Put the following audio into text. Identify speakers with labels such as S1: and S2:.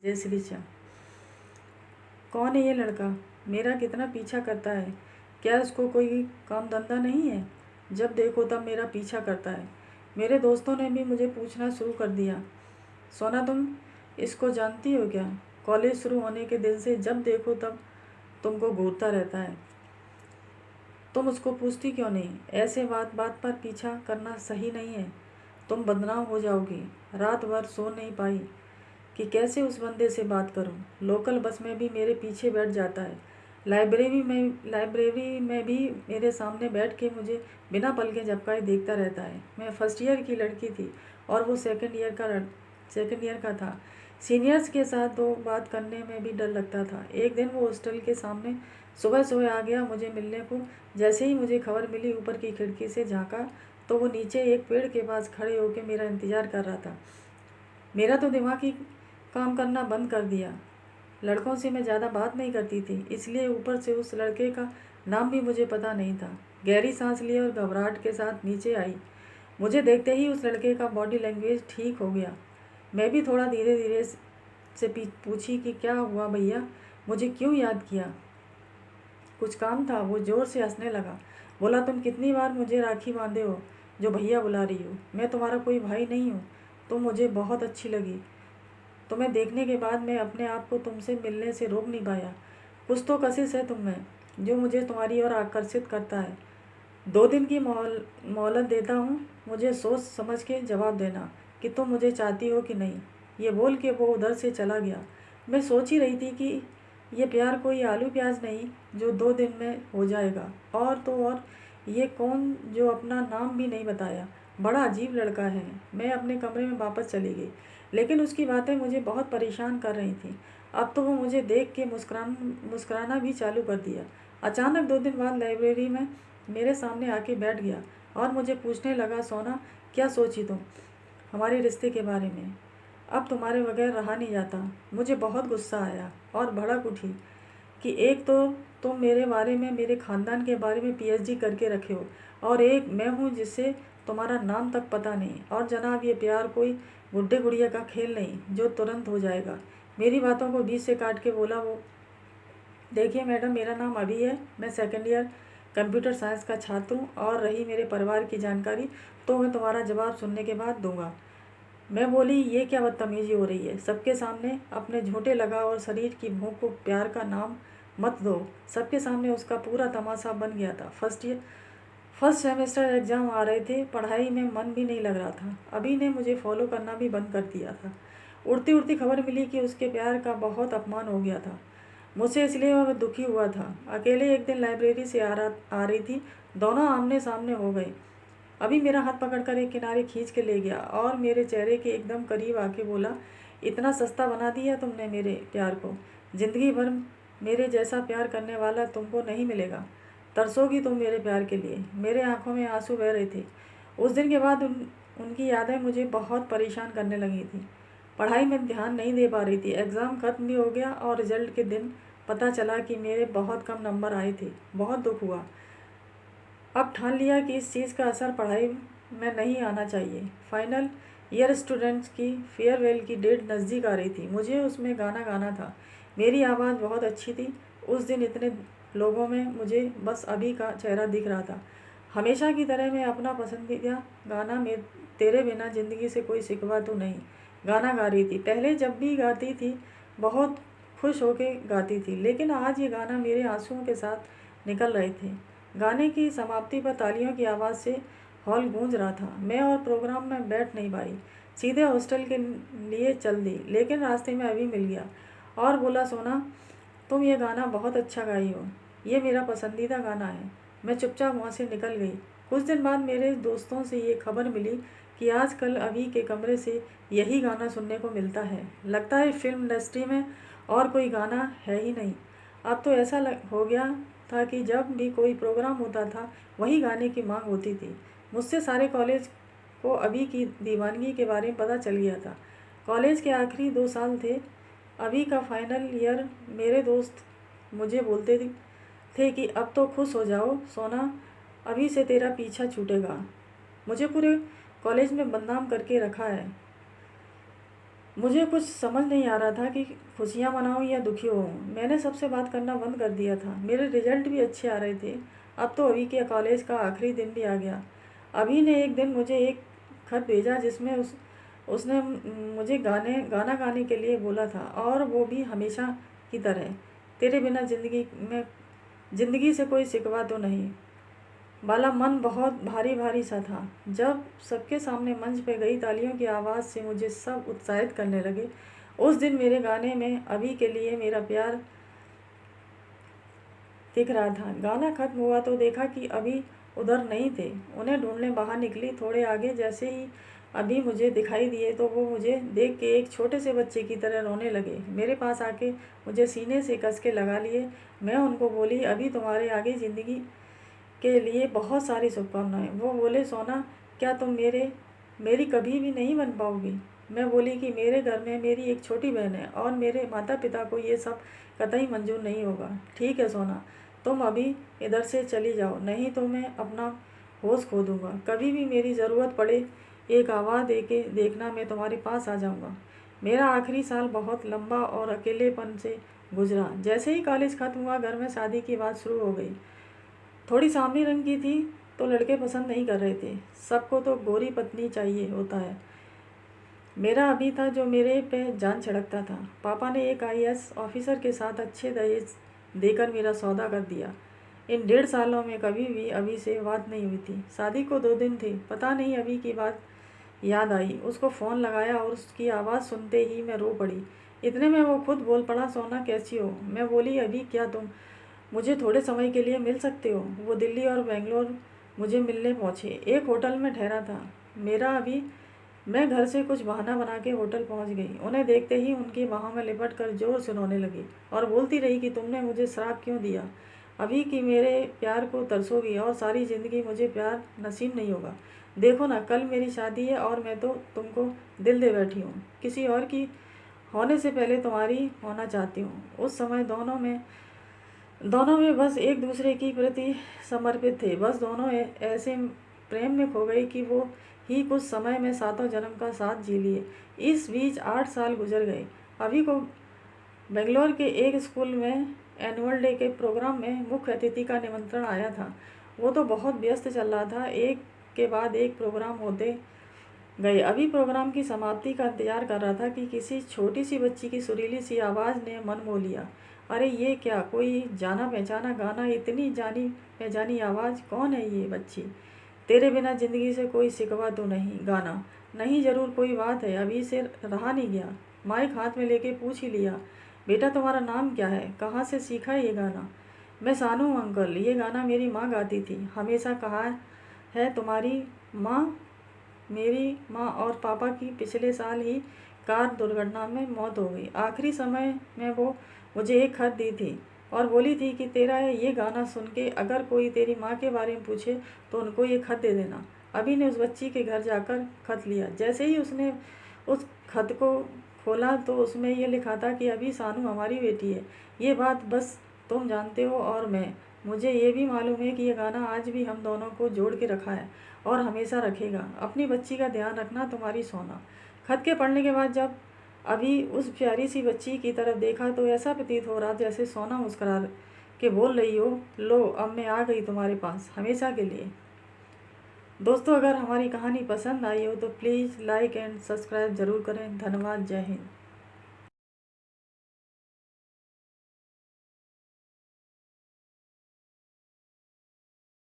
S1: जय श्री श्याम। कौन है ये लड़का? मेरा कितना पीछा करता है। क्या उसको कोई काम धंधा नहीं है? जब देखो तब मेरा पीछा करता है। मेरे दोस्तों ने भी मुझे पूछना शुरू कर दिया, सोना तुम इसको जानती हो क्या? कॉलेज शुरू होने के दिन से जब देखो तब तुमको घूरता रहता है। तुम उसको पूछती क्यों नहीं? ऐसे बात बात पर पीछा करना सही नहीं है। तुम बदनाम हो जाओगी। रात भर सो नहीं पाई कि कैसे उस बंदे से बात करूं। लोकल बस में भी मेरे पीछे बैठ जाता है। लाइब्रेरी में भी मेरे सामने बैठ के मुझे बिना पलके झपकाए देखता रहता है। मैं फर्स्ट ईयर की लड़की थी और वो सेकंड ईयर का था। सीनियर्स के साथ तो बात करने में भी डर लगता था। एक दिन वो हॉस्टल के सामने सुबह सुबह आ गया मुझे मिलने को। जैसे ही मुझे खबर मिली, ऊपर की खिड़की से झाँका तो वो नीचे एक पेड़ के पास खड़े होकर मेरा इंतज़ार कर रहा था। मेरा तो दिमाग ही काम करना बंद कर दिया। लड़कों से मैं ज़्यादा बात नहीं करती थी, इसलिए ऊपर से उस लड़के का नाम भी मुझे पता नहीं था। गहरी सांस ली और घबराहट के साथ नीचे आई। मुझे देखते ही उस लड़के का बॉडी लैंग्वेज ठीक हो गया। मैं भी थोड़ा धीरे धीरे से पूछी कि क्या हुआ भैया, मुझे क्यों याद किया? कुछ काम था। वो ज़ोर से हंसने लगा। बोला, तुम कितनी बार मुझे राखी बांधे हो जो भैया बुला रही हो। मैं तुम्हारा कोई भाई नहीं हूँ। तुम मुझे बहुत अच्छी लगी। तुम्हें देखने के बाद मैं अपने आप को तुमसे मिलने से रोक नहीं पाया। कुछ तो कशिश है तुम में जो मुझे तुम्हारी ओर आकर्षित करता है। 2 दिन की मोहलत देता हूँ। मुझे सोच समझ के जवाब देना कि तुम मुझे चाहती हो कि नहीं। ये बोल के वो उधर से चला गया। मैं सोच ही रही थी कि ये प्यार कोई आलू प्याज नहीं जो 2 दिन में हो जाएगा। और तो और ये कौन जो अपना नाम भी नहीं बताया। बड़ा अजीब लड़का है। मैं अपने कमरे में वापस चली गई, लेकिन उसकी बातें मुझे बहुत परेशान कर रही थी। अब तो वो मुझे देख के मुस्कुराना भी चालू कर दिया। अचानक 2 दिन बाद लाइब्रेरी में मेरे सामने आके बैठ गया और मुझे पूछने लगा, सोना क्या सोची तुम हमारे रिश्ते के बारे में? अब तुम्हारे बगैर रहा नहीं जाता। मुझे बहुत गुस्सा आया और भड़क उठी कि एक तो तुम मेरे बारे में, मेरे ख़ानदान के बारे में पीएचडी करके रखे हो, और एक मैं हूँ जिसे तुम्हारा नाम तक पता नहीं। और जनाब, ये प्यार कोई गुड्डे गुड़िया का खेल नहीं जो तुरंत हो जाएगा। मेरी बातों को बीच से काट के बोला वो, देखिए मैडम, मेरा नाम अभी है। मैं सेकेंड ईयर कंप्यूटर साइंस का छात्र हूँ, और रही मेरे परिवार की जानकारी तो मैं तुम्हारा जवाब सुनने के बाद दूंगा। मैं बोली, ये क्या बदतमीजी हो रही है? सबके सामने अपने झूठे लगाव और शरीर की भूख को प्यार का नाम मत दो। सबके सामने उसका पूरा तमाशा बन गया था। फर्स्ट सेमेस्टर एग्ज़ाम आ रहे थे। पढ़ाई में मन भी नहीं लग रहा था। अभी ने मुझे फॉलो करना भी बंद कर दिया था। उड़ती उड़ती खबर मिली कि उसके प्यार का बहुत अपमान हो गया था मुझसे, इसलिए वह दुखी हुआ था। अकेले एक दिन लाइब्रेरी से आ रही थी। दोनों आमने सामने हो गए। अभी मेरा हाथ पकड़कर एक किनारे खींच के ले गया और मेरे चेहरे के एकदम करीब आके बोला, इतना सस्ता बना दिया तुमने मेरे प्यार को। ज़िंदगी भर मेरे जैसा प्यार करने वाला तुमको नहीं मिलेगा। तरसोगी तुम मेरे प्यार के लिए। मेरे आंखों में आंसू बह रहे थे। उस दिन के बाद उनकी यादें मुझे बहुत परेशान करने लगी थी। पढ़ाई में ध्यान नहीं दे पा रही थी। एग्ज़ाम ख़त्म भी हो गया और रिजल्ट के दिन पता चला कि मेरे बहुत कम नंबर आए थे। बहुत दुख हुआ। अब ठान लिया कि इस चीज़ का असर पढ़ाई में नहीं आना चाहिए। फाइनल ईयर स्टूडेंट्स की फेयरवेल की डेट नज़दीक आ रही थी। मुझे उसमें गाना गाना था। मेरी आवाज़ बहुत अच्छी थी। उस दिन इतने लोगों में मुझे बस अभी का चेहरा दिख रहा था। हमेशा की तरह मैं अपना पसंदीदा गाना में तेरे बिना ज़िंदगी से कोई शिकवा तो नहीं गाना गा रही थी। पहले जब भी गाती थी बहुत खुश होके गाती थी, लेकिन आज ये गाना मेरे आंसुओं के साथ निकल रहे थे। गाने की समाप्ति पर तालियों की आवाज़ से हॉल गूंज रहा था। मैं और प्रोग्राम में बैठ नहीं पाई, सीधे हॉस्टल के लिए चल दी, लेकिन रास्ते में अभी मिल गया और बोला, सोना तुम ये गाना बहुत अच्छा गाई हो। ये मेरा पसंदीदा गाना है। मैं चुपचाप वहाँ से निकल गई। कुछ दिन बाद मेरे दोस्तों से ये खबर मिली कि आजकल अभी के कमरे से यही गाना सुनने को मिलता है। लगता है फिल्म इंडस्ट्री में और कोई गाना है ही नहीं। अब तो ऐसा हो गया था कि जब भी कोई प्रोग्राम होता था वही गाने की मांग होती थी। मुझसे सारे कॉलेज को अभी की दीवानगी के बारे में पता चल गया था। कॉलेज के आखिरी 2 साल थे, अभी का फाइनल ईयर। मेरे दोस्त मुझे बोलते थे कि अब तो खुश हो जाओ सोना, अभी से तेरा पीछा छूटेगा। मुझे पूरे कॉलेज में बदनाम करके रखा है। मुझे कुछ समझ नहीं आ रहा था कि खुशियाँ मनाऊँ या दुखी हूँ। मैंने सबसे बात करना बंद कर दिया था। मेरे रिजल्ट भी अच्छे आ रहे थे। अब तो अभी के कॉलेज का आखिरी दिन भी आ गया। अभी ने एक दिन मुझे एक खत भेजा जिसमें उसने मुझे गाना गाने के लिए बोला था, और वो भी हमेशा की तरह। तेरे बिना ज़िंदगी से कोई शिकवा तो नहीं वाला मन बहुत भारी भारी सा था। जब सबके सामने मंच पे गई, तालियों की आवाज़ से मुझे सब उत्साहित करने लगे। उस दिन मेरे गाने में अभी के लिए मेरा प्यार दिख रहा था। गाना खत्म हुआ तो देखा कि अभी उधर नहीं थे। उन्हें ढूंढने बाहर निकली। थोड़े आगे जैसे ही अभी मुझे दिखाई दिए तो वो मुझे देख के एक छोटे से बच्चे की तरह रोने लगे। मेरे पास आके मुझे सीने से कस के लगा लिए। मैं उनको बोली, अभी तुम्हारे आगे ज़िंदगी के लिए बहुत सारी शुभकामनाएं। वो बोले, सोना, क्या तुम मेरी कभी भी नहीं बन पाओगी? मैं बोली कि मेरे घर में मेरी एक छोटी बहन है और मेरे माता पिता को ये सब कतई मंजूर नहीं होगा। ठीक है सोना, तुम अभी इधर से चली जाओ, नहीं तो मैं अपना होश खो दूंगा। कभी भी मेरी ज़रूरत पड़े एक आवाज़ दे के देखना, मैं तुम्हारे पास आ जाऊंगा। मेरा आखिरी साल बहुत लंबा और अकेलेपन से गुजरा। जैसे ही कॉलेज खत्म हुआ, घर में शादी की बात शुरू हो गई। थोड़ी सांवली रंग की थी तो लड़के पसंद नहीं कर रहे थे। सबको तो गोरी पत्नी चाहिए होता है। मेरा अभी था जो मेरे पे जान छिड़कता था। पापा ने एक आईएएस ऑफिसर के साथ अच्छे दहेज देकर मेरा सौदा कर दिया। इन 1.5 सालों में कभी भी अभी से बात नहीं हुई थी। शादी को 2 दिन थे। पता नहीं अभी की बात याद आई। उसको फ़ोन लगाया और उसकी आवाज़ सुनते ही मैं रो पड़ी। इतने में वो खुद बोल पड़ा, सोना कैसी हो? मैं बोली, अभी क्या तुम मुझे थोड़े समय के लिए मिल सकते हो? वो दिल्ली और बेंगलोर मुझे मिलने पहुँचे। एक होटल में ठहरा था मेरा अभी। मैं घर से कुछ बहाना बना के होटल पहुँच गई। उन्हें देखते ही उनकी बाहों में लिपट कर ज़ोर से रोने लगी और बोलती रही कि तुमने मुझे श्राप क्यों दिया? अभी कि मेरे प्यार को तरसोगी और सारी ज़िंदगी मुझे प्यार नसीब नहीं होगा। देखो ना, कल मेरी शादी है और मैं तो तुमको दिल दे बैठी हूँ। किसी और की होने से पहले तुम्हारी होना चाहती हूँ। उस समय दोनों में बस एक दूसरे की प्रति समर्पित थे। बस दोनों ऐसे प्रेम में खो गए कि वो ही कुछ समय में सातों जन्म का साथ जी लिए। इस बीच 8 साल गुजर गए। अभी को बेंगलोर के एक स्कूल में एनुअल डे के प्रोग्राम में मुख्य अतिथि का निमंत्रण आया था। वो तो बहुत व्यस्त चल रहा था। एक के बाद एक प्रोग्राम होते गए। अभी प्रोग्राम की समाप्ति का इंतजार कर रहा था कि किसी छोटी सी बच्ची की सुरीली सी आवाज़ ने मन मोह लिया। अरे ये क्या, कोई जाना पहचाना गाना, इतनी जानी पहचानी आवाज़, कौन है ये बच्ची? तेरे बिना ज़िंदगी से कोई शिकवा तो नहीं गाना? नहीं, ज़रूर कोई बात है, अभी से रहा नहीं गया। माइक हाथ में लेके पूछ ही लिया, बेटा तुम्हारा नाम क्या है? कहाँ से सीखा है ये गाना? मैं सानू हूँ अंकल, ये गाना मेरी माँ गाती थी हमेशा। कहा है तुम्हारी माँ? मेरी माँ और पापा की पिछले साल ही कार दुर्घटना में मौत हो गई। आखिरी समय में वो मुझे एक खत दी थी और बोली थी कि तेरा ये गाना सुन के अगर कोई तेरी माँ के बारे में पूछे तो उनको ये खत दे देना। अभी ने उस बच्ची के घर जाकर खत लिया। जैसे ही उसने उस खत को खोला तो उसमें ये लिखा था कि अभी सानू हमारी बेटी है। ये बात बस तुम जानते हो और मैं। मुझे ये भी मालूम है कि ये गाना आज भी हम दोनों को जोड़ के रखा है और हमेशा रखेगा। अपनी बच्ची का ध्यान रखना, तुम्हारी सोना। खत के पढ़ने के बाद जब अभी उस प्यारी सी बच्ची की तरफ देखा तो ऐसा प्रतीत हो रहा जैसे सोना मुस्कुरा के बोल रही हो, लो अब मैं आ गई तुम्हारे पास हमेशा के लिए। दोस्तों, अगर हमारी कहानी पसंद आई हो तो प्लीज़ लाइक एंड सब्सक्राइब ज़रूर करें। धन्यवाद। जय हिंद।